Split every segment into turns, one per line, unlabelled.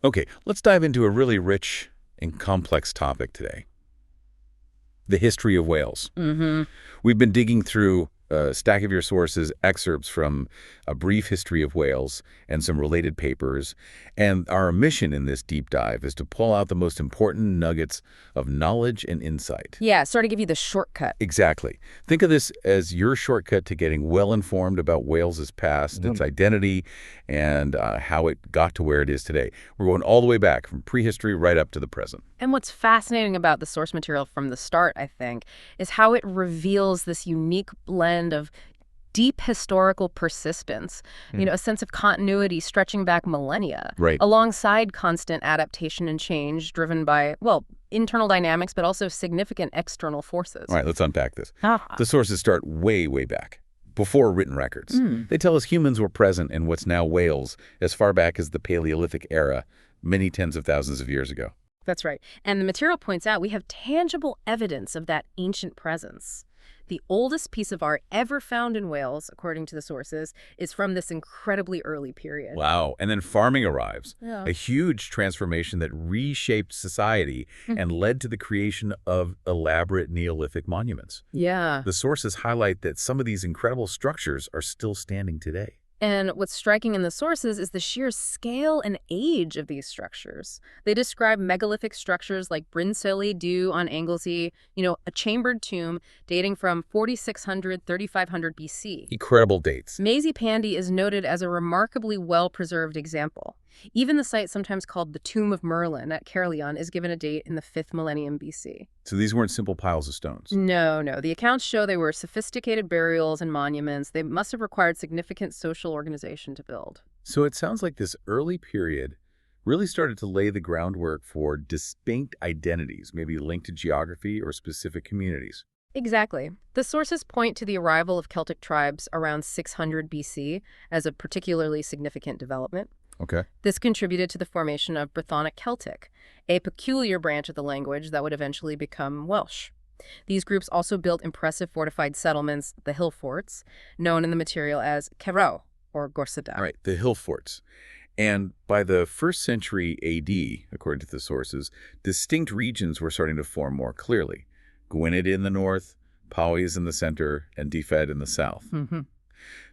Okay, let's dive into a really rich and complex topic today, the history of Wales.
Mm-hmm.
We've been digging through a stack of your sources, excerpts from A Brief History of Wales and some related papers, and our mission in this deep dive is to pull out the most important nuggets of knowledge and insight.
Yeah, sort of give you the shortcut.
Exactly. Think of this as your shortcut to getting well-informed about Wales's past, its identity, and how it got to where it is today. We're going all the way back from prehistory right up to the present.
And what's fascinating about the source material from the start, I think, is how it reveals this unique blend of deep historical persistence, a sense of continuity stretching back millennia,
Right.
alongside constant adaptation and change driven by, well, internal dynamics, but also significant external forces.
All right, let's unpack this.
Ah.
The sources start way, way back, before written records. They tell us humans were present in what's now Wales as far back as the Paleolithic era, many tens of thousands of years ago.
That's right. And the material points out we have tangible evidence of that ancient presence. The oldest piece of art ever found in Wales, according to the sources, is from this incredibly early period.
Wow. And then farming arrives,
Yeah.
a huge transformation that reshaped society and led to the creation of elaborate Neolithic monuments.
Yeah.
The sources highlight that some of these incredible structures are still standing today.
And what's striking in the sources is the sheer scale and age of these structures. They describe megalithic structures like Bryn Celyn Ddu on Anglesey, a chambered tomb dating from 4600, 3500 BC.
Incredible dates.
Maisie Pandy is noted as a remarkably well-preserved example. Even the site, sometimes called the Tomb of Merlin at Caerleon, is given a date in the 5th millennium BC.
So these weren't simple piles of stones.
No. The accounts show they were sophisticated burials and monuments. They must have required significant social organization to build.
So it sounds like this early period really started to lay the groundwork for distinct identities, maybe linked to geography or specific communities.
Exactly. The sources point to the arrival of Celtic tribes around 600 BC as a particularly significant development.
Okay.
This contributed to the formation of Brythonic Celtic, a peculiar branch of the language that would eventually become Welsh. These groups also built impressive fortified settlements, the hill forts, known in the material as Cerrow or Gorsada.
All right, the hill forts. And by the 1st century AD, according to the sources, distinct regions were starting to form more clearly. Gwynedd in the north, Powys in the center, and Dyfed in the south.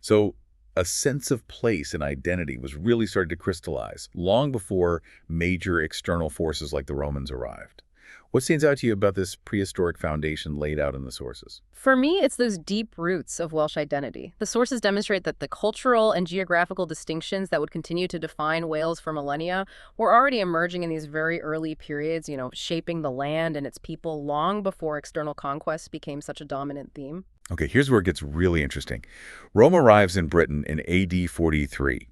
So a sense of place and identity was really starting to crystallize long before major external forces like the Romans arrived. What stands out to you about this prehistoric foundation laid out in the sources?
For me, it's those deep roots of Welsh identity. The sources demonstrate that the cultural and geographical distinctions that would continue to define Wales for millennia were already emerging in these very early periods, shaping the land and its people long before external conquest became such a dominant theme.
Okay, here's where it gets really interesting. Rome arrives in Britain in AD 43.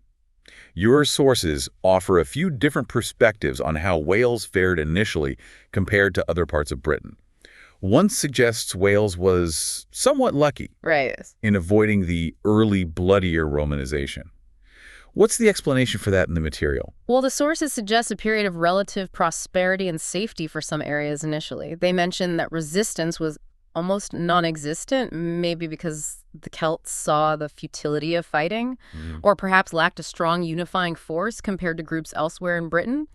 Your sources offer a few different perspectives on how Wales fared initially compared to other parts of Britain. One suggests Wales was somewhat lucky
Right.
in avoiding the early, bloodier Romanization. What's the explanation for that in the material?
Well, the sources suggest a period of relative prosperity and safety for some areas initially. They mention that resistance was almost non-existent, maybe because the Celts saw the futility of fighting, or perhaps lacked a strong unifying force compared to groups elsewhere in Britain.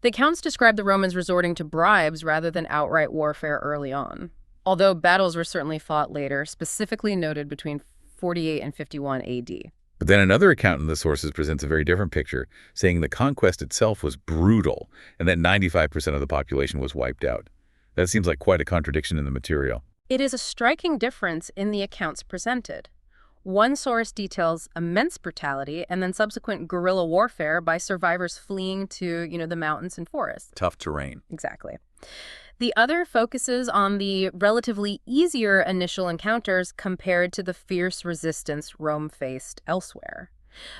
The accounts describe the Romans resorting to bribes rather than outright warfare early on, although battles were certainly fought later, specifically noted between 48 and 51 AD.
But then another account in the sources presents a very different picture, saying the conquest itself was brutal and that 95% of the population was wiped out. That seems like quite a contradiction in the material.
It is a striking difference in the accounts presented. One source details immense brutality and then subsequent guerrilla warfare by survivors fleeing to, the mountains and forests.
Tough terrain.
Exactly. The other focuses on the relatively easier initial encounters compared to the fierce resistance Rome faced elsewhere.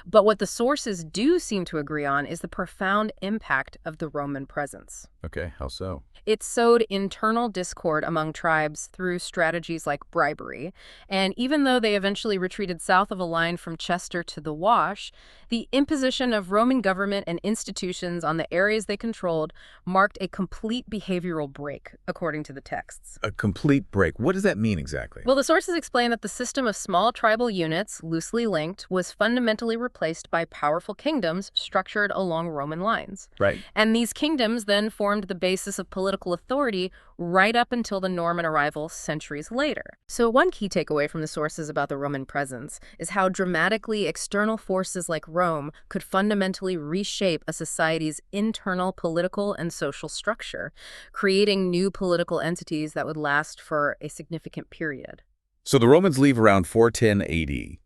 But what the sources do seem to agree on is the profound impact of the Roman presence.
Okay, how so?
It sowed internal discord among tribes through strategies like bribery, and even though they eventually retreated south of a line from Chester to the Wash, the imposition of Roman government and institutions on the areas they controlled marked a complete behavioral break, according to the texts.
A complete break. What does that mean exactly?
Well, the sources explain that the system of small tribal units, loosely linked, was fundamentally replaced by powerful kingdoms structured along Roman lines.
Right.
And these kingdoms then formed the basis of political authority right up until the Norman arrival centuries later. So one key takeaway from the sources about the Roman presence is how dramatically external forces like Rome could fundamentally reshape a society's internal political and social structure, creating new political entities that would last for a significant period.
So the Romans leave around 410 AD,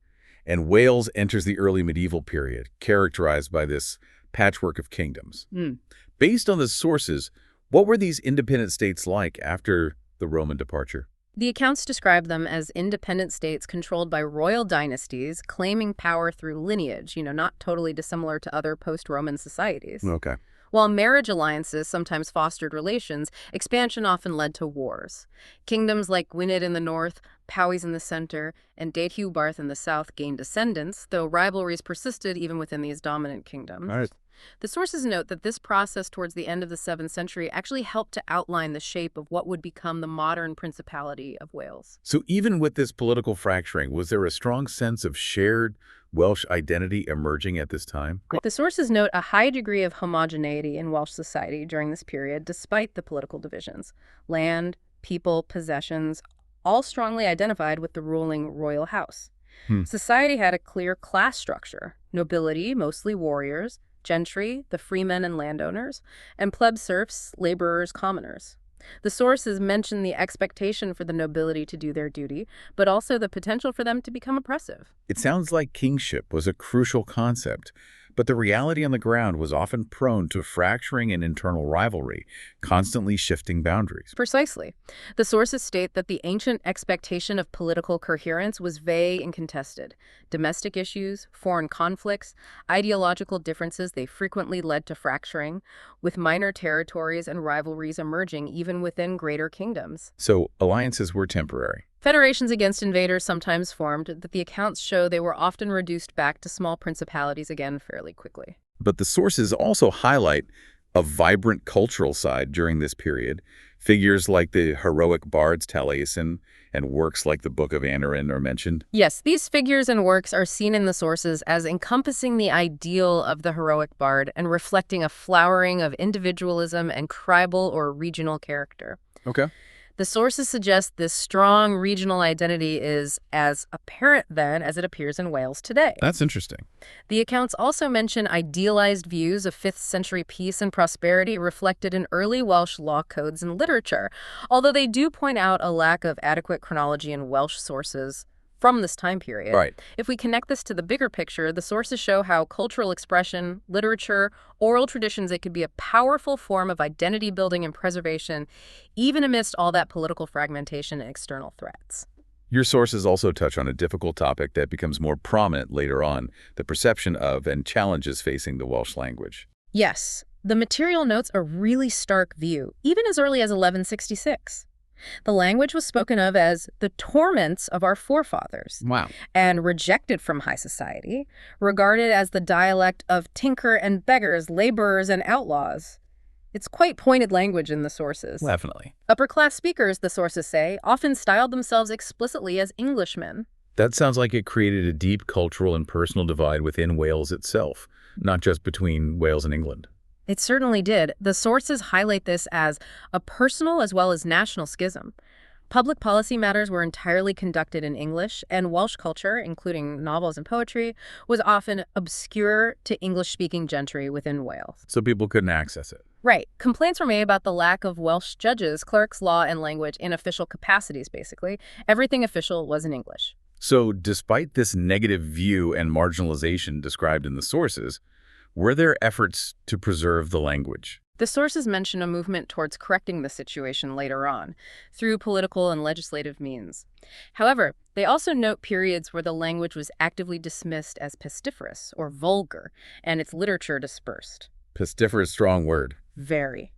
and Wales enters the early medieval period, characterized by this patchwork of kingdoms. Based on the sources, what were these independent states like after the Roman departure?
The accounts describe them as independent states controlled by royal dynasties, claiming power through lineage, not totally dissimilar to other post-Roman societies.
Okay.
While marriage alliances sometimes fostered relations, expansion often led to wars. Kingdoms like Gwynedd in the north, Powys in the center, and Deheubarth in the south gained descendants, though rivalries persisted even within these dominant kingdoms.
All right.
The sources note that this process towards the end of the 7th century actually helped to outline the shape of what would become the modern Principality of Wales.
So even with this political fracturing, was there a strong sense of shared Welsh identity emerging at this time?
The sources note a high degree of homogeneity in Welsh society during this period, despite the political divisions. Land, people, possessions, all strongly identified with the ruling royal house. Society had a clear class structure: nobility, mostly warriors; gentry, the freemen and landowners; and pleb serfs, laborers, commoners. The sources mention the expectation for the nobility to do their duty, but also the potential for them to become oppressive.
It sounds like kingship was a crucial concept, but the reality on the ground was often prone to fracturing and internal rivalry, constantly shifting boundaries.
Precisely. The sources state that the ancient expectation of political coherence was vague and contested. Domestic issues, foreign conflicts, ideological differences, they frequently led to fracturing, with minor territories and rivalries emerging even within greater kingdoms.
So alliances were temporary.
Federations against invaders sometimes formed, but the accounts show they were often reduced back to small principalities again fairly quickly.
But the sources also highlight a vibrant cultural side during this period. Figures like the heroic bards Taliesin and works like the Book of Aneurin are mentioned.
Yes, these figures and works are seen in the sources as encompassing the ideal of the heroic bard and reflecting a flowering of individualism and tribal or regional character.
Okay.
The sources suggest this strong regional identity is as apparent then as it appears in Wales today.
That's interesting.
The accounts also mention idealized views of 5th century peace and prosperity reflected in early Welsh law codes and literature, although they do point out a lack of adequate chronology in Welsh sources from this time period.
Right.
If we connect this to the bigger picture, the sources show how cultural expression, literature, oral traditions, it could be a powerful form of identity building and preservation, even amidst all that political fragmentation and external threats.
Your sources also touch on a difficult topic that becomes more prominent later on, the perception of and challenges facing the Welsh language.
Yes, the material notes a really stark view, even as early as 1166. The language was spoken of as the torments of our forefathers.
Wow.
And rejected from high society, regarded as the dialect of tinker and beggars, laborers and outlaws. It's quite pointed language in the sources.
Definitely.
Upper-class speakers, the sources say, often styled themselves explicitly as Englishmen.
That sounds like it created a deep cultural and personal divide within Wales itself, not just between Wales and England.
It certainly did. The sources highlight this as a personal as well as national schism. Public policy matters were entirely conducted in English, and Welsh culture, including novels and poetry, was often obscure to English-speaking gentry within Wales.
So people couldn't access it.
Right. Complaints were made about the lack of Welsh judges, clerks, law, and language in official capacities, basically. Everything official was in English.
So despite this negative view and marginalization described in the sources, were there efforts to preserve the language?
The sources mention a movement towards correcting the situation later on, through political and legislative means. However, they also note periods where the language was actively dismissed as pestiferous or vulgar, and its literature dispersed.
Pestiferous, strong word.
Very.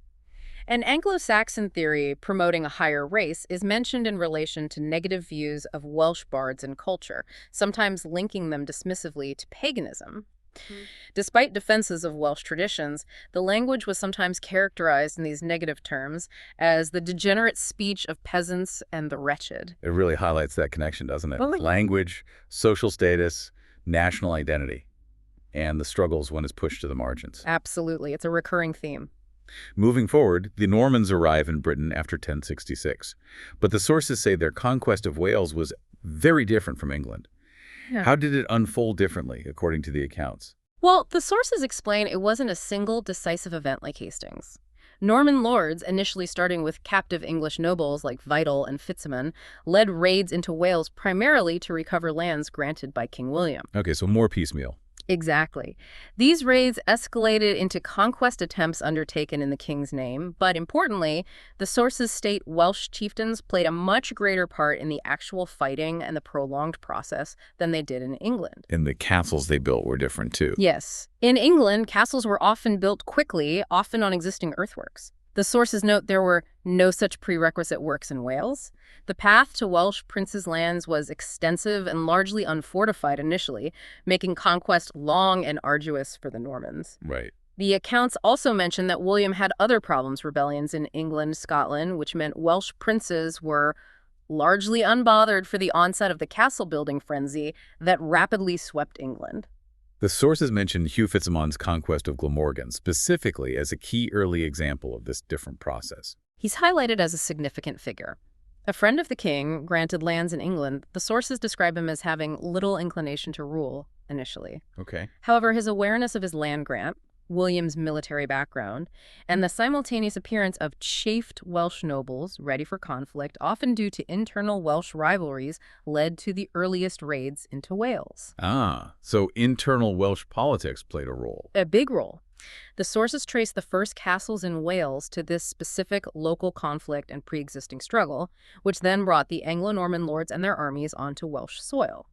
An Anglo-Saxon theory promoting a higher race is mentioned in relation to negative views of Welsh bards and culture, sometimes linking them dismissively to paganism. Despite defenses of Welsh traditions, the language was sometimes characterized in these negative terms as the degenerate speech of peasants and the wretched.
It really highlights that connection, doesn't it?
Well,
Language, social status, national identity, and the struggles when it's pushed to the margins.
Absolutely. It's a recurring theme.
Moving forward, the Normans arrive in Britain after 1066, but the sources say their conquest of Wales was very different from England.
Yeah.
How did it unfold differently, according to the accounts?
Well, the sources explain it wasn't a single decisive event like Hastings. Norman lords, initially starting with captive English nobles like Vital and Fitzsimon, led raids into Wales primarily to recover lands granted by King William.
Okay, so more piecemeal.
Exactly. These raids escalated into conquest attempts undertaken in the king's name, but importantly, the sources state Welsh chieftains played a much greater part in the actual fighting and the prolonged process than they did in England.
And the castles they built were different too.
Yes. In England, castles were often built quickly, often on existing earthworks. The sources note there were no such prerequisite works in Wales. The path to Welsh princes' lands was extensive and largely unfortified initially, making conquest long and arduous for the Normans.
Right.
The accounts also mention that William had other rebellions in England, Scotland, which meant Welsh princes were largely unbothered for the onset of the castle-building frenzy that rapidly swept England.
The sources mention Hugh Fitzsimon's conquest of Glamorgan specifically as a key early example of this different process.
He's highlighted as a significant figure. A friend of the king, granted lands in England, the sources describe him as having little inclination to rule initially.
Okay.
However, his awareness of his land grant, William's military background, and the simultaneous appearance of chafed Welsh nobles ready for conflict, often due to internal Welsh rivalries, led to the earliest raids into Wales.
Ah, so internal Welsh politics played a role.
A big role. The sources trace the first castles in Wales to this specific local conflict and pre-existing struggle, which then brought the Anglo-Norman lords and their armies onto Welsh soil.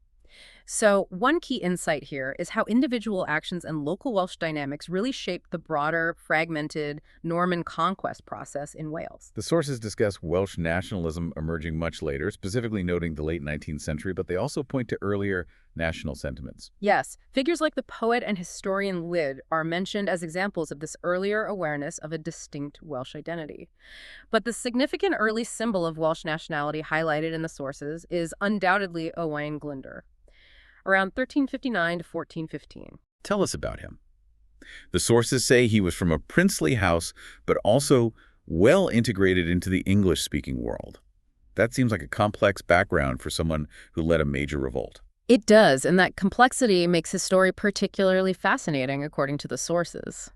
So one key insight here is how individual actions and local Welsh dynamics really shaped the broader, fragmented Norman conquest process in Wales.
The sources discuss Welsh nationalism emerging much later, specifically noting the late 19th century, but they also point to earlier national sentiments.
Yes, figures like the poet and historian Lyd are mentioned as examples of this earlier awareness of a distinct Welsh identity. But the significant early symbol of Welsh nationality highlighted in the sources is undoubtedly Owain Glyndŵr, around 1359 to 1415.
Tell us about him. The sources say he was from a princely house, but also well integrated into the English-speaking world. That seems like a complex background for someone who led a major revolt.
It does, and that complexity makes his story particularly fascinating, according to the sources.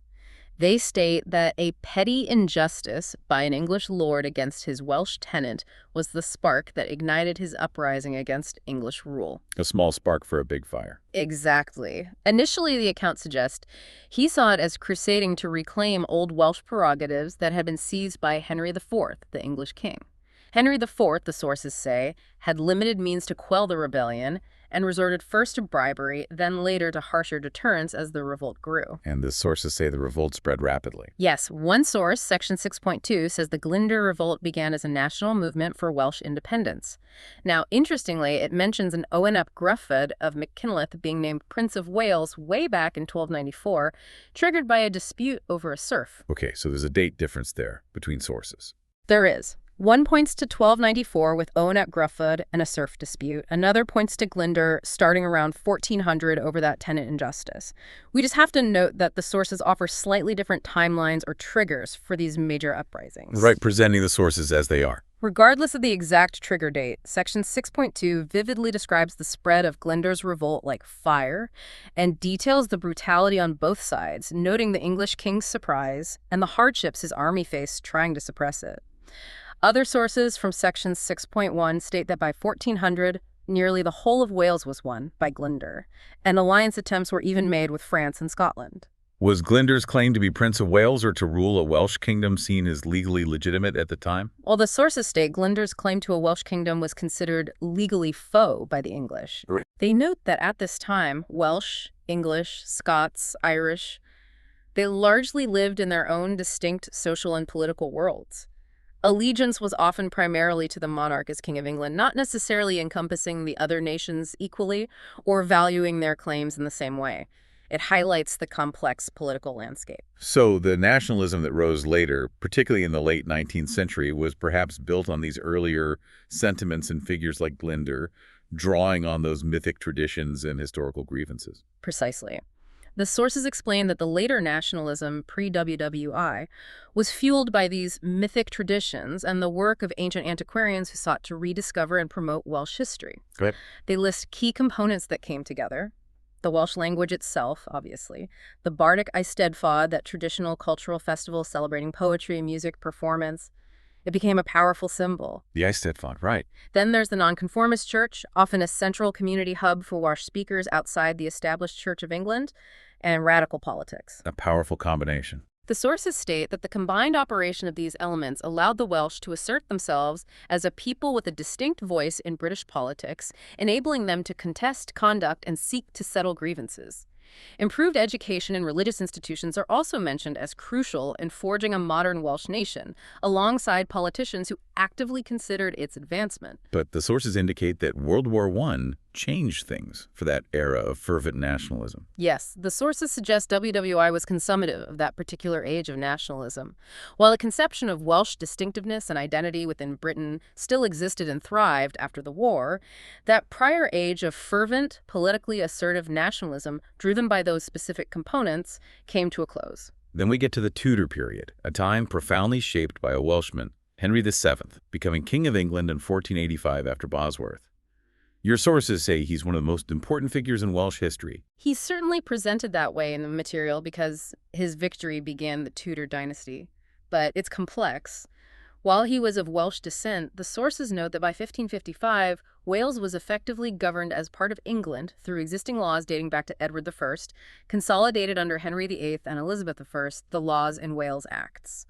They state that a petty injustice by an English lord against his Welsh tenant was the spark that ignited his uprising against English rule.
A small spark for a big fire.
Exactly. Initially, the accounts suggest he saw it as crusading to reclaim old Welsh prerogatives that had been seized by Henry IV, the English king. Henry IV, the sources say, had limited means to quell the rebellion and resorted first to bribery, then later to harsher deterrence as the revolt grew.
And the sources say the revolt spread rapidly.
Yes, one source, section 6.2, says the Glyndŵr revolt began as a national movement for Welsh independence. Now, interestingly, it mentions an Owain ap Gryndŵr of Machynlleth being named Prince of Wales way back in 1294, triggered by a dispute over a serf.
Okay, so there's a date difference there between sources.
There is. One points to 1294 with Owain ap Gryndŵr and a serf dispute. Another points to Glyndŵr starting around 1400 over that tenant injustice. We just have to note that the sources offer slightly different timelines or triggers for these major uprisings.
Right, presenting the sources as they are.
Regardless of the exact trigger date, section 6.2 vividly describes the spread of Glyndŵr's revolt like fire and details the brutality on both sides, noting the English king's surprise and the hardships his army faced trying to suppress it. Other sources from section 6.1 state that by 1400, nearly the whole of Wales was won by Glyndŵr, and alliance attempts were even made with France and Scotland.
Was Glyndŵr's claim to be Prince of Wales or to rule a Welsh kingdom seen as legally legitimate at the time?
Well, the sources state Glyndŵr's claim to a Welsh kingdom was considered legally faux by the English.
Right.
They note that at this time, Welsh, English, Scots, Irish, They largely lived in their own distinct social and political worlds. Allegiance was often primarily to the monarch as King of England, not necessarily encompassing the other nations equally or valuing their claims in the same way. It highlights the complex political landscape.
So the nationalism that rose later, particularly in the late 19th century, was perhaps built on these earlier sentiments and figures like Glyndŵr, drawing on those mythic traditions and historical grievances.
Precisely. The sources explain that the later nationalism, pre-WWI, was fueled by these mythic traditions and the work of ancient antiquarians who sought to rediscover and promote Welsh history.
Good.
They list key components that came together: the Welsh language itself, obviously, the bardic Eisteddfod, that traditional cultural festival celebrating poetry, music, performance. It became a powerful symbol.
The Eisteddfod, right.
Then there's the nonconformist church, often a central community hub for Welsh speakers outside the established Church of England, and radical politics.
A powerful combination.
The sources state that the combined operation of these elements allowed the Welsh to assert themselves as a people with a distinct voice in British politics, enabling them to contest conduct and seek to settle grievances. Improved education and religious institutions are also mentioned as crucial in forging a modern Welsh nation, alongside politicians who actively considered its advancement.
But the sources indicate that World War I changed things for that era of fervent nationalism.
Yes, the sources suggest WWI was consummative of that particular age of nationalism. While a conception of Welsh distinctiveness and identity within Britain still existed and thrived after the war, that prior age of fervent, politically assertive nationalism, driven by those specific components, came to a close.
Then we get to the Tudor period, a time profoundly shaped by a Welshman, Henry VII, becoming King of England in 1485 after Bosworth. Your sources say he's one of the most important figures in Welsh history.
He's certainly presented that way in the material because his victory began the Tudor dynasty. But it's complex. While he was of Welsh descent, the sources note that by 1555, Wales was effectively governed as part of England through existing laws dating back to Edward I, consolidated under Henry VIII and Elizabeth I, the Laws in Wales Acts.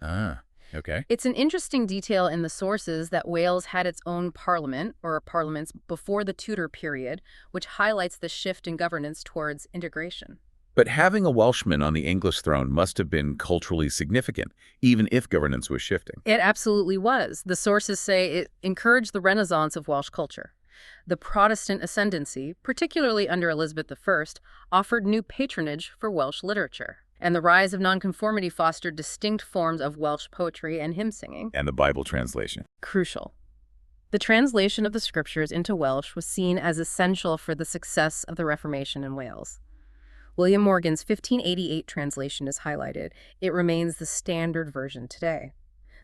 Okay.
It's an interesting detail in the sources that Wales had its own parliament, or parliaments, before the Tudor period, which highlights the shift in governance towards integration.
But having a Welshman on the English throne must have been culturally significant, even if governance was shifting.
It absolutely was. The sources say it encouraged the renaissance of Welsh culture. The Protestant ascendancy, particularly under Elizabeth I, offered new patronage for Welsh literature. And the rise of nonconformity fostered distinct forms of Welsh poetry and hymn singing.
And the Bible translation.
Crucial. The translation of the scriptures into Welsh was seen as essential for the success of the Reformation in Wales. William Morgan's 1588 translation is highlighted. It remains the standard version today.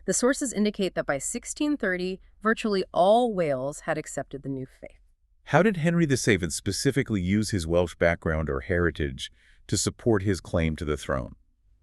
The sources indicate that by 1630, virtually all Wales had accepted the new faith.
How did Henry VII specifically use his Welsh background or heritage to support his claim to the throne?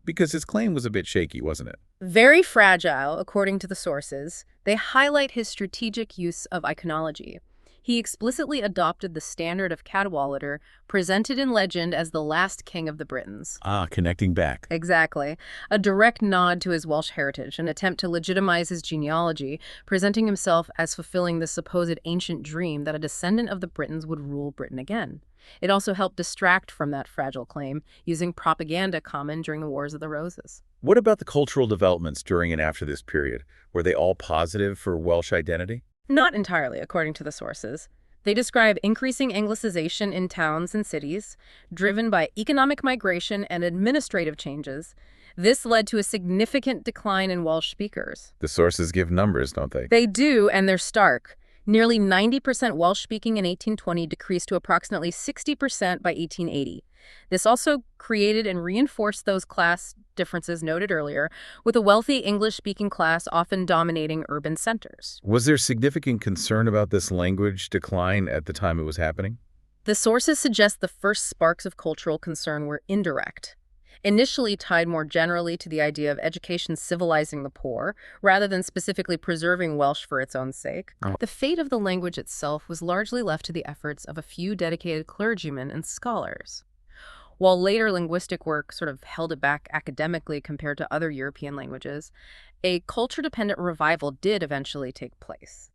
Because his claim was a bit shaky, wasn't it?
Very fragile, according to the sources. They highlight his strategic use of iconology. He explicitly adopted the standard of Cadwallader, presented in legend as the last king of the Britons.
Connecting back.
Exactly. A direct nod to his Welsh heritage, an attempt to legitimize his genealogy, presenting himself as fulfilling the supposed ancient dream that a descendant of the Britons would rule Britain again. It also helped distract from that fragile claim, using propaganda common during the Wars of the Roses.
What about the cultural developments during and after this period? Were they all positive for Welsh identity?
Not entirely, according to the sources. They describe increasing Anglicization in towns and cities, driven by economic migration and administrative changes. This led to a significant decline in Welsh speakers.
The sources give numbers, don't they?
They do, and they're stark. Nearly 90% Welsh-speaking in 1820 decreased to approximately 60% by 1880. This also created and reinforced those class differences noted earlier, with a wealthy English-speaking class often dominating urban centers.
Was there significant concern about this language decline at the time it was happening?
The sources suggest the first sparks of cultural concern were indirect, initially tied more generally to the idea of education civilizing the poor, rather than specifically preserving Welsh for its own sake. The fate of the language itself was largely left to the efforts of a few dedicated clergymen and scholars. While later linguistic work sort of held it back academically compared to other European languages, a culture-dependent revival did eventually take place.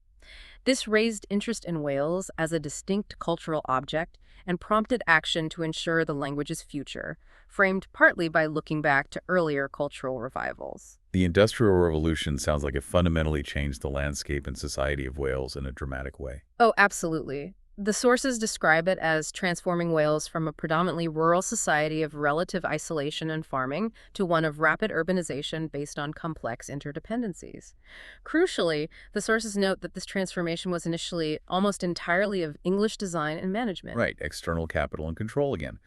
This raised interest in Wales as a distinct cultural object and prompted action to ensure the language's future, framed partly by looking back to earlier cultural revivals.
The Industrial Revolution sounds like it fundamentally changed the landscape and society of Wales in a dramatic way.
Oh, absolutely. The sources describe it as transforming Wales from a predominantly rural society of relative isolation and farming to one of rapid urbanization based on complex interdependencies. Crucially, the sources note that this transformation was initially almost entirely of English design and management.
Right, external capital and control again.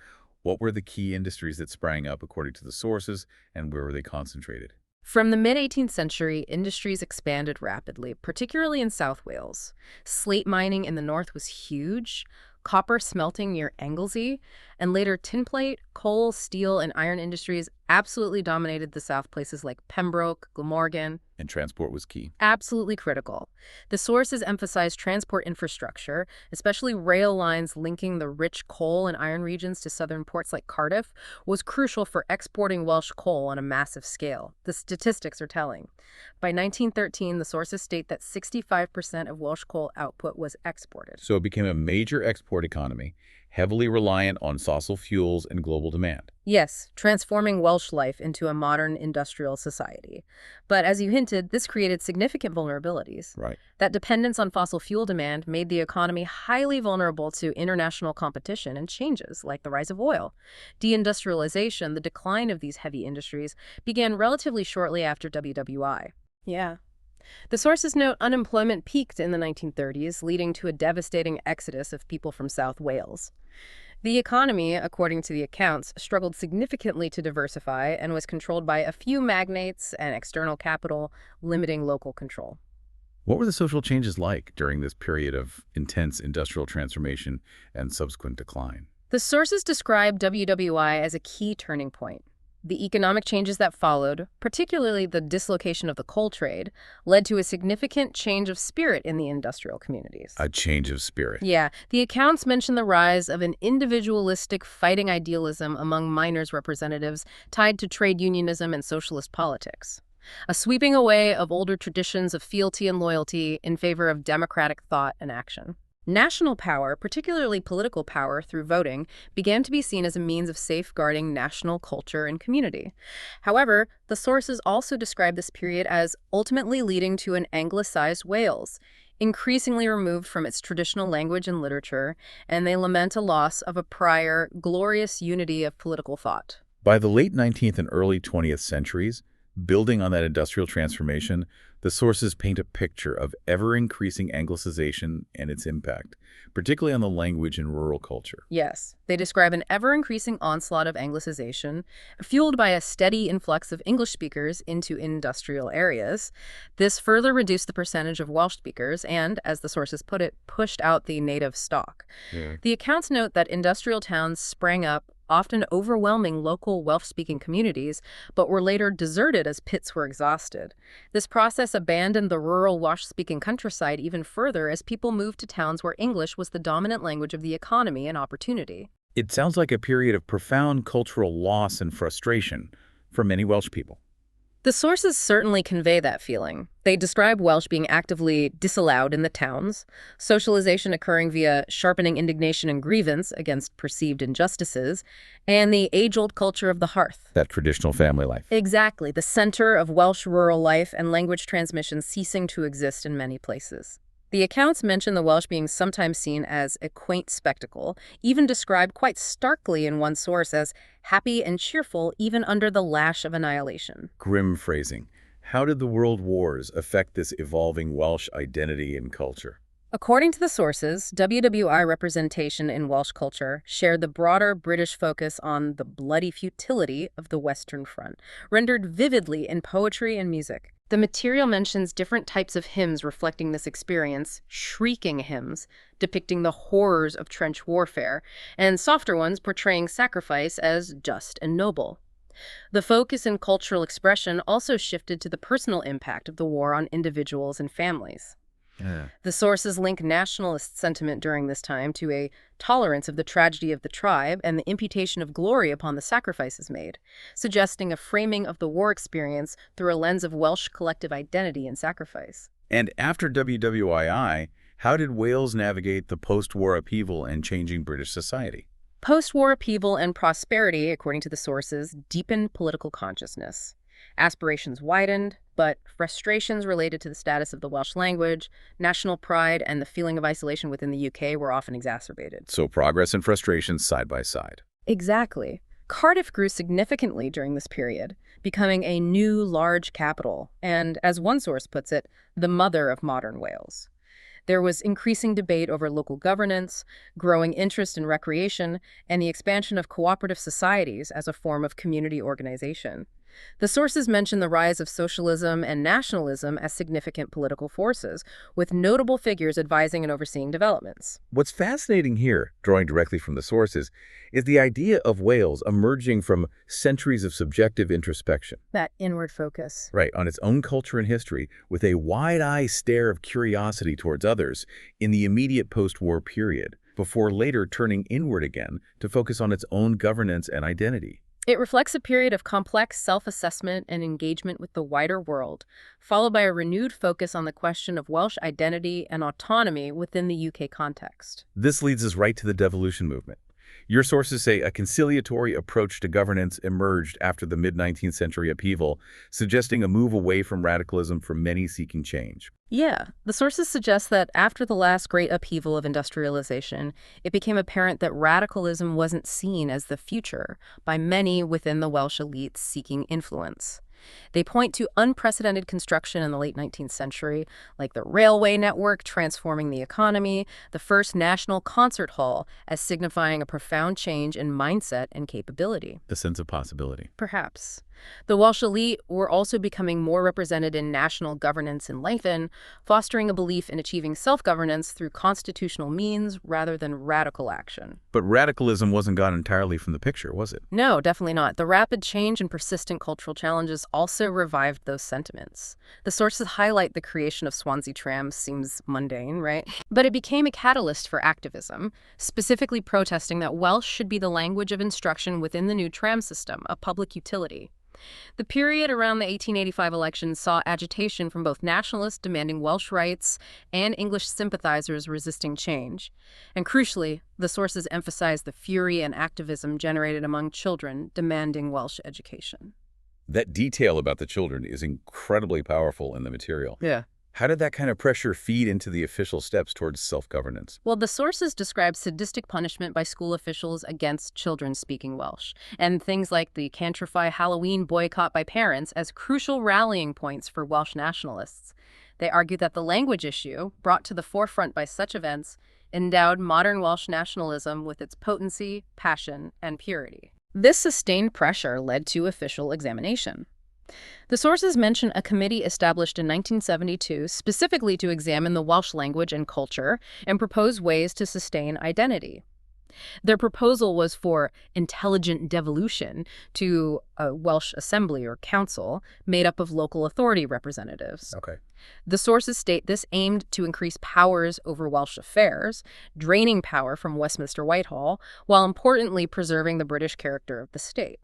What were the key industries that sprang up according to the sources, and where were they concentrated?
From the mid-18th century, industries expanded rapidly, particularly in South Wales. Slate mining in the north was huge, copper smelting near Anglesey, and later tinplate, coal, steel, and iron industries absolutely dominated the south, places like Pembroke, Glamorgan.
And transport was key.
Absolutely critical. The sources emphasize transport infrastructure, especially rail lines linking the rich coal and iron regions to southern ports like Cardiff, was crucial for exporting Welsh coal on a massive scale. The statistics are telling. By 1913, the sources state that 65% of Welsh coal output was exported.
So it became a major export economy, heavily reliant on fossil fuels and global demand.
Yes, transforming Welsh life into a modern industrial society. But as you hinted, this created significant vulnerabilities.
Right.
That dependence on fossil fuel demand made the economy highly vulnerable to international competition and changes, like the rise of oil. Deindustrialization, the decline of these heavy industries, began relatively shortly after WWI. Yeah. The sources note unemployment peaked in the 1930s, leading to a devastating exodus of people from South Wales. The economy, according to the accounts, struggled significantly to diversify and was controlled by a few magnates and external capital, limiting local control.
What were the social changes like during this period of intense industrial transformation and subsequent decline?
The sources describe WWI as a key turning point. The economic changes that followed, particularly the dislocation of the coal trade, led to a significant change of spirit in the industrial communities.
A change of spirit.
Yeah, the accounts mention the rise of an individualistic fighting idealism among miners' representatives tied to trade unionism and socialist politics. A sweeping away of older traditions of fealty and loyalty in favor of democratic thought and action. National power, particularly political power through voting, began to be seen as a means of safeguarding national culture and community. However, the sources also describe this period as ultimately leading to an Anglicized Wales, increasingly removed from its traditional language and literature, and they lament a loss of a prior, glorious unity of political thought.
By the late 19th and early 20th centuries, building on that industrial transformation, the sources paint a picture of ever-increasing Anglicization and its impact, particularly on the language and rural culture.
Yes, they describe an ever-increasing onslaught of Anglicization, fueled by a steady influx of English speakers into industrial areas. This further reduced the percentage of Welsh speakers and, as the sources put it, pushed out the native stock.
Yeah.
The accounts note that industrial towns sprang up, often overwhelming local Welsh-speaking communities, but were later deserted as pits were exhausted. This process abandoned the rural Welsh-speaking countryside even further as people moved to towns where English was the dominant language of the economy and opportunity.
It sounds like a period of profound cultural loss and frustration for many Welsh people.
The sources certainly convey that feeling. They describe Welsh being actively disallowed in the towns, socialization occurring via sharpening indignation and grievance against perceived injustices, and the age-old culture of the hearth.
That traditional family life.
Exactly, the center of Welsh rural life and language transmission ceasing to exist in many places. The accounts mention the Welsh being sometimes seen as a quaint spectacle, even described quite starkly in one source as happy and cheerful even under the lash of annihilation.
Grim phrasing. How did the world wars affect this evolving Welsh identity and culture?
According to the sources, WWI representation in Welsh culture shared the broader British focus on the bloody futility of the Western Front, rendered vividly in poetry and music. The material mentions different types of hymns reflecting this experience, shrieking hymns depicting the horrors of trench warfare, and softer ones portraying sacrifice as just and noble. The focus in cultural expression also shifted to the personal impact of the war on individuals and families.
Yeah.
The sources link nationalist sentiment during this time to a tolerance of the tragedy of the tribe and the imputation of glory upon the sacrifices made, suggesting a framing of the war experience through a lens of Welsh collective identity and sacrifice.
And after WWII, How did Wales navigate the post-war upheaval and changing British society?
Post-war upheaval and prosperity, according to the sources, deepened political consciousness. Aspirations widened, but frustrations related to the status of the Welsh language, national pride, and the feeling of isolation within the UK were often exacerbated.
So progress and frustration side by side.
Exactly. Cardiff grew significantly during this period, becoming a new large capital, and, as one source puts it, the mother of modern Wales. There was increasing debate over local governance, growing interest in recreation, and the expansion of cooperative societies as a form of community organization. The sources mention the rise of socialism and nationalism as significant political forces, with notable figures advising and overseeing developments.
What's fascinating here, drawing directly from the sources, is the idea of Wales emerging from centuries of subjective introspection.
That inward focus.
Right, on its own culture and history, with a wide-eyed stare of curiosity towards others in the immediate post-war period, before later turning inward again to focus on its own governance and identity.
It reflects a period of complex self-assessment and engagement with the wider world, followed by a renewed focus on the question of Welsh identity and autonomy within the UK context.
This leads us right to the devolution movement. Your sources say a conciliatory approach to governance emerged after the mid-19th century upheaval, suggesting a move away from radicalism for many seeking change.
Yeah, the sources suggest that after the last great upheaval of industrialization, it became apparent that radicalism wasn't seen as the future by many within the Welsh elites seeking influence. They point to unprecedented construction in the late 19th century, like the railway network transforming the economy, the first national concert hall as signifying a profound change in mindset and capability.
A sense of possibility.
Perhaps. The Welsh elite were also becoming more represented in national governance in Lothian, fostering a belief in achieving self-governance through constitutional means rather than radical action.
But radicalism wasn't gone entirely from the picture, was it?
No, definitely not. The rapid change and persistent cultural challenges also revived those sentiments. The sources highlight the creation of Swansea trams seems mundane, right? But it became a catalyst for activism, specifically protesting that Welsh should be the language of instruction within the new tram system, a public utility. The period around the 1885 elections saw agitation from both nationalists demanding Welsh rights and English sympathizers resisting change. And crucially, the sources emphasized the fury and activism generated among children demanding Welsh education.
That detail about the children is incredibly powerful in the material.
Yeah.
How did that kind of pressure feed into the official steps towards self-governance?
Well, the sources describe sadistic punishment by school officials against children speaking Welsh, and things like the Cantrify Halloween boycott by parents as crucial rallying points for Welsh nationalists. They argue that the language issue, brought to the forefront by such events, endowed modern Welsh nationalism with its potency, passion, and purity. This sustained pressure led to official examination. The sources mention a committee established in 1972 specifically to examine the Welsh language and culture and propose ways to sustain identity. Their proposal was for intelligent devolution to a Welsh Assembly or council made up of local authority representatives.
Okay.
The sources state this aimed to increase powers over Welsh affairs, draining power from Westminster Whitehall, while importantly preserving the British character of the state.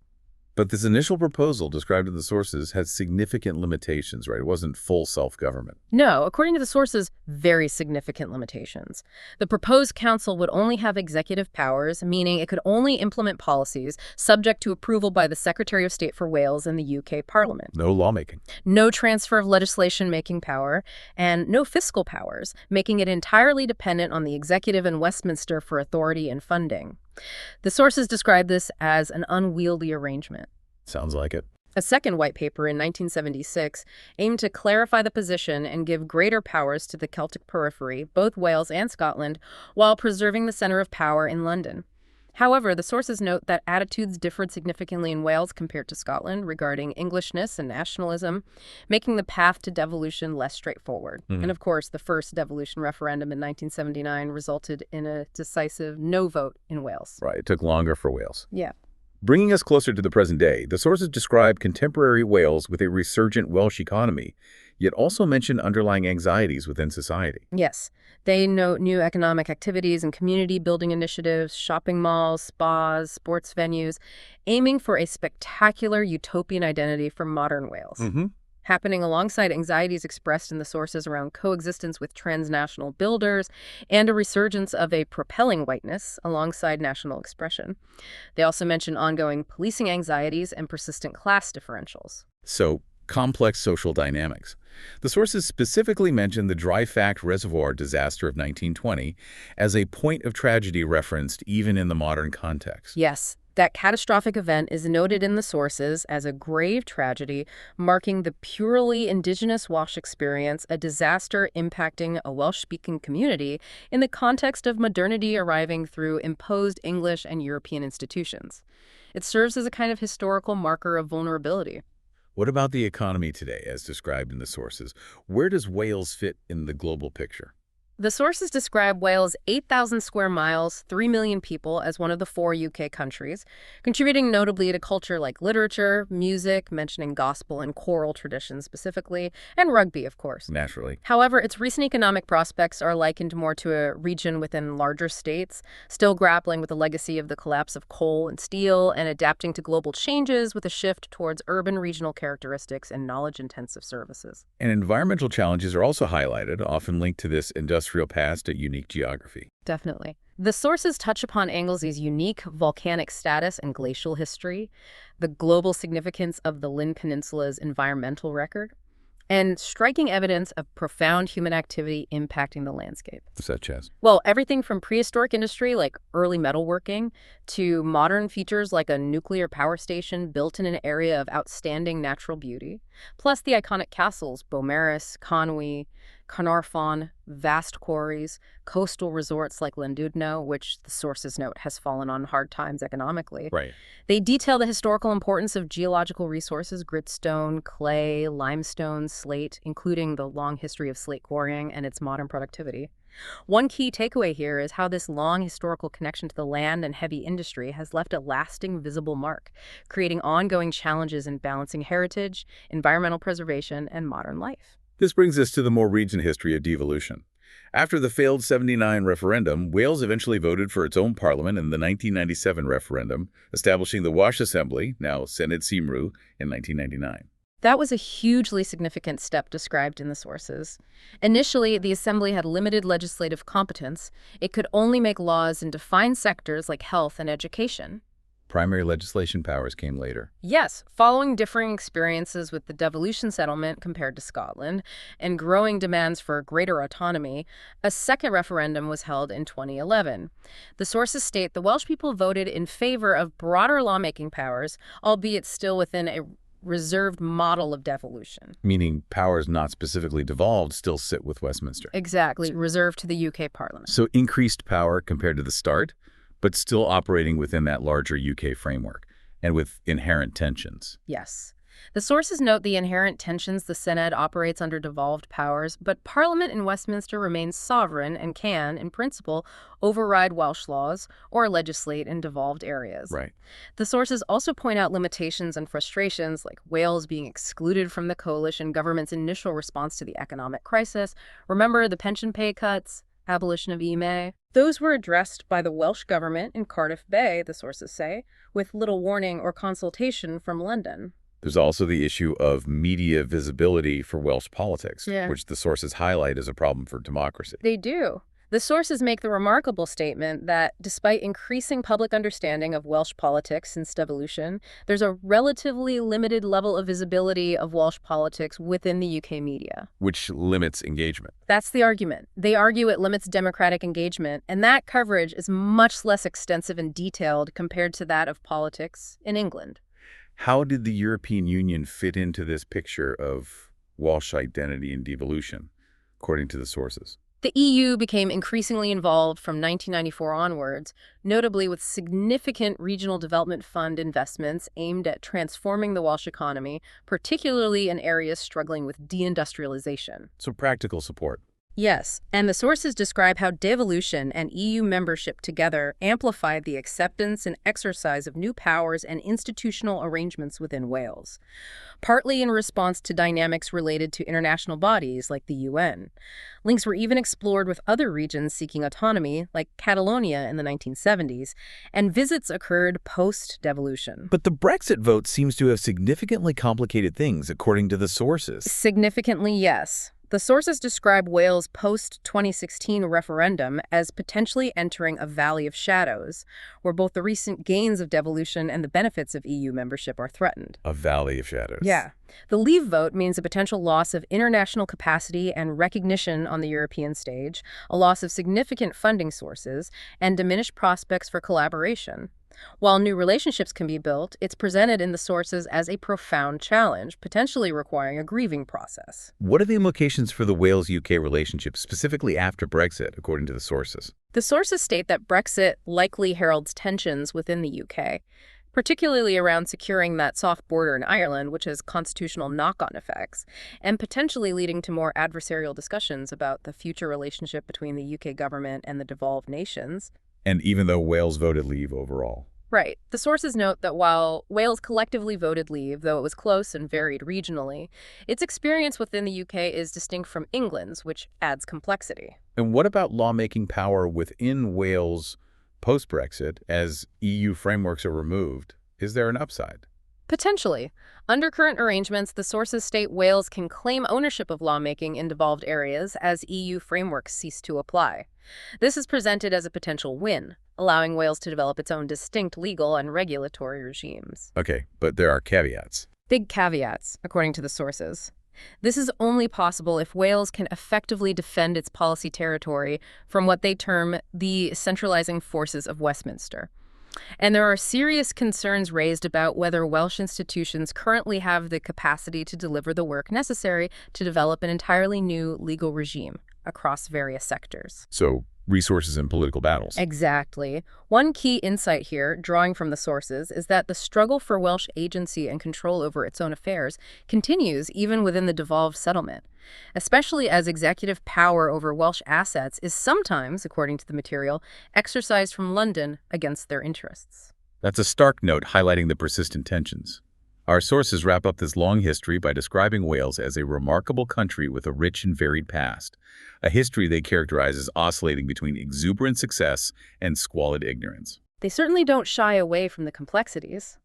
But this initial proposal described in the sources had significant limitations, right? It wasn't full self-government.
No, according to the sources, very significant limitations. The proposed council would only have executive powers, meaning it could only implement policies subject to approval by the Secretary of State for Wales and the UK Parliament.
No lawmaking.
No transfer of legislation-making power, and no fiscal powers, making it entirely dependent on the executive in Westminster for authority and funding. The sources describe this as an unwieldy arrangement.
Sounds like it.
A second white paper in 1976 aimed to clarify the position and give greater powers to the Celtic periphery, both Wales and Scotland, while preserving the center of power in London. However, the sources note that attitudes differed significantly in Wales compared to Scotland regarding Englishness and nationalism, making the path to devolution less straightforward. And of course, the first devolution referendum in 1979 resulted in a decisive no vote in Wales.
Right. It took longer for Wales.
Yeah.
Bringing us closer to the present day, the sources describe contemporary Wales with a resurgent Welsh economy, yet also mention underlying anxieties within society.
Yes. They note new economic activities and community-building initiatives, shopping malls, spas, sports venues, aiming for a spectacular utopian identity for modern Wales. happening alongside anxieties expressed in the sources around coexistence with transnational builders and a resurgence of a propelling whiteness alongside national expression. They also mention ongoing policing anxieties and persistent class differentials.
So, complex social dynamics. The sources specifically mention the dry fact reservoir disaster of 1920 as a point of tragedy referenced even in the modern context.
Yes, that catastrophic event is noted in the sources as a grave tragedy, marking the purely indigenous Welsh experience, a disaster impacting a Welsh-speaking community in the context of modernity arriving through imposed English and European institutions. It serves as a kind of historical marker of vulnerability.
What about the economy today, as described in the sources? Where does Wales fit in the global picture?
The sources describe Wales' 8,000 square miles, 3 million people, as one of the 4 UK countries, contributing notably to culture like literature, music, mentioning gospel and choral traditions specifically, and rugby, of course.
Naturally.
However, its recent economic prospects are likened more to a region within larger states, still grappling with the legacy of the collapse of coal and steel and adapting to global changes with a shift towards urban regional characteristics and knowledge-intensive services.
And environmental challenges are also highlighted, often linked to this industrial past a unique geography.
Definitely. The sources touch upon Anglicization unique volcanic status and glacial history, the global significance of the Llŷn Peninsula's environmental record, and striking evidence of profound human activity impacting the landscape.
Such as?
Well, everything from prehistoric industry like early metalworking to modern features like a nuclear power station built in an area of outstanding natural beauty, plus the iconic castles Beaumaris, Conwy, Carnarvon, vast quarries, coastal resorts like Llandudno, which the sources note has fallen on hard times economically.
Right.
They detail the historical importance of geological resources, gritstone, clay, limestone, slate, including the long history of slate quarrying and its modern productivity. One key takeaway here is how this long historical connection to the land and heavy industry has left a lasting, visible mark, creating ongoing challenges in balancing heritage, environmental preservation, and modern life.
This brings us to the more recent history of devolution. After the failed '79 referendum, Wales eventually voted for its own parliament in the 1997 referendum, establishing the Welsh Assembly, now Senedd Cymru, in 1999.
That was a hugely significant step described in the sources. Initially, the Assembly had limited legislative competence. It could only make laws in defined sectors like health and education.
Primary legislation powers came later.
Yes, following differing experiences with the devolution settlement compared to Scotland and growing demands for greater autonomy, a second referendum was held in 2011. The sources state the Welsh people voted in favor of broader lawmaking powers, albeit still within a reserved model of devolution.
Meaning powers not specifically devolved still sit with Westminster.
Exactly, reserved to the UK Parliament.
So increased power compared to the start, but still operating within that larger UK framework and with inherent tensions.
Yes. The sources note the inherent tensions the Senedd operates under devolved powers, but Parliament in Westminster remains sovereign and can, in principle, override Welsh laws or legislate in devolved areas.
Right.
The sources also point out limitations and frustrations, like Wales being excluded from the coalition government's initial response to the economic crisis. Remember the pension pay cuts? Abolition of emae. Those were addressed by the Welsh government in Cardiff Bay, the sources say, with little warning or consultation from London.
There's also the issue of media visibility for Welsh politics, which the sources highlight as a problem for democracy.
They do. The sources make the remarkable statement that despite increasing public understanding of Welsh politics since devolution, there's a relatively limited level of visibility of Welsh politics within the UK media.
Which limits engagement.
That's the argument. They argue it limits democratic engagement, and that coverage is much less extensive and detailed compared to that of politics in England.
How did the European Union fit into this picture of Welsh identity and devolution, according to the sources?
The EU became increasingly involved from 1994 onwards, notably with significant regional development fund investments aimed at transforming the Welsh economy, particularly in areas struggling with deindustrialization.
So practical support.
Yes, and the sources describe how devolution and EU membership together amplified the acceptance and exercise of new powers and institutional arrangements within Wales, partly in response to dynamics related to international bodies like the UN. Links were even explored with other regions seeking autonomy, like Catalonia in the 1970s, and visits occurred post-devolution.
But the Brexit vote seems to have significantly complicated things, according to the sources.
Significantly, yes. The sources describe Wales' post-2016 referendum as potentially entering a valley of shadows, where both the recent gains of devolution and the benefits of EU membership are threatened.
A valley of shadows.
Yeah. The Leave vote means a potential loss of international capacity and recognition on the European stage, a loss of significant funding sources, and diminished prospects for collaboration. While new relationships can be built, it's presented in the sources as a profound challenge, potentially requiring a grieving process.
What are the implications for the Wales-UK relationship, specifically after Brexit, according to the sources?
The sources state that Brexit likely heralds tensions within the UK, particularly around securing that soft border in Ireland, which has constitutional knock-on effects, and potentially leading to more adversarial discussions about the future relationship between the UK government and the devolved nations.
And even though Wales voted Leave overall.
Right. The sources note that while Wales collectively voted Leave, though it was close and varied regionally, its experience within the UK is distinct from England's, which adds complexity.
And what about lawmaking power within Wales post-Brexit as EU frameworks are removed? Is there an upside?
Potentially. Under current arrangements, the sources state Wales can claim ownership of lawmaking in devolved areas as EU frameworks cease to apply. This is presented as a potential win, allowing Wales to develop its own distinct legal and regulatory regimes.
Okay, but there are caveats.
Big caveats, according to the sources. This is only possible if Wales can effectively defend its policy territory from what they term the centralizing forces of Westminster. And there are serious concerns raised about whether Welsh institutions currently have the capacity to deliver the work necessary to develop an entirely new legal regime across various sectors.
So, resources and political battles.
Exactly. One key insight here, drawing from the sources, is that the struggle for Welsh agency and control over its own affairs continues even within the devolved settlement, especially as executive power over Welsh assets is sometimes, according to the material, exercised from London against their interests.
That's a stark note highlighting the persistent tensions. Our sources wrap up this long history by describing Wales as a remarkable country with a rich and varied past, a history they characterize as oscillating between exuberant success and squalid ignorance.
They certainly don't shy away from the complexities.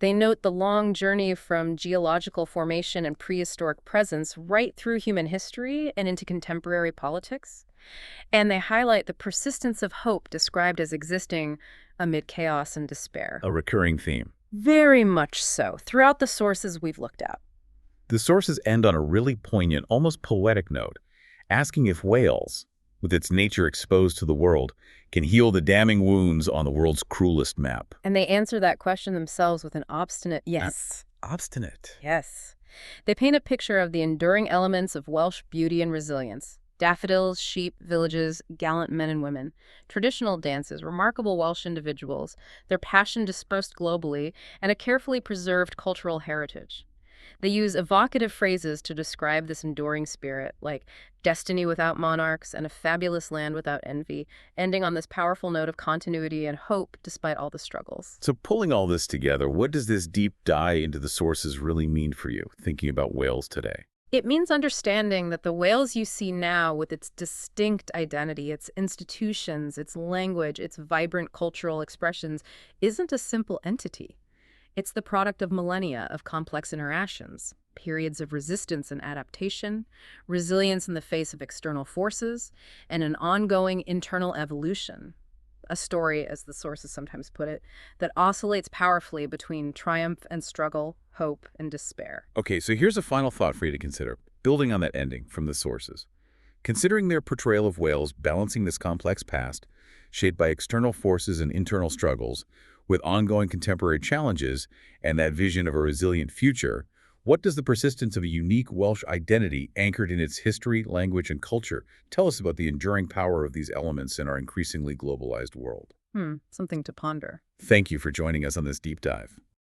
They note the long journey from geological formation and prehistoric presence right through human history and into contemporary politics. And they highlight the persistence of hope described as existing amid chaos and despair.
A recurring theme.
Very much so, throughout the sources we've looked at.
The sources end on a really poignant, almost poetic note, asking if Wales, with its nature exposed to the world, can heal the damning wounds on the world's cruelest map.
And they answer that question themselves with an obstinate yes.
Obstinate.
Yes. They paint a picture of the enduring elements of Welsh beauty and resilience. Daffodils, sheep, villages, gallant men and women, traditional dances, remarkable Welsh individuals, their passion dispersed globally, and a carefully preserved cultural heritage. They use evocative phrases to describe this enduring spirit, like destiny without monarchs and a fabulous land without envy, ending on this powerful note of continuity and hope despite all the struggles.
So pulling all this together, what does this deep dive into the sources really mean for you, thinking about Wales today?
It means understanding that the Wales you see now, with its distinct identity, its institutions, its language, its vibrant cultural expressions, isn't a simple entity. It's the product of millennia of complex interactions, periods of resistance and adaptation, resilience in the face of external forces, and an ongoing internal evolution. A story, as the sources sometimes put it, that oscillates powerfully between triumph and struggle, hope and despair.
Okay, so here's a final thought for you to consider, building on that ending from the sources. Considering their portrayal of Wales balancing this complex past, shaped by external forces and internal struggles, with ongoing contemporary challenges and that vision of a resilient future, what does the persistence of a unique Welsh identity anchored in its history, language, and culture tell us about the enduring power of these elements in our increasingly globalized world?
Something to ponder.
Thank you for joining us on this deep dive.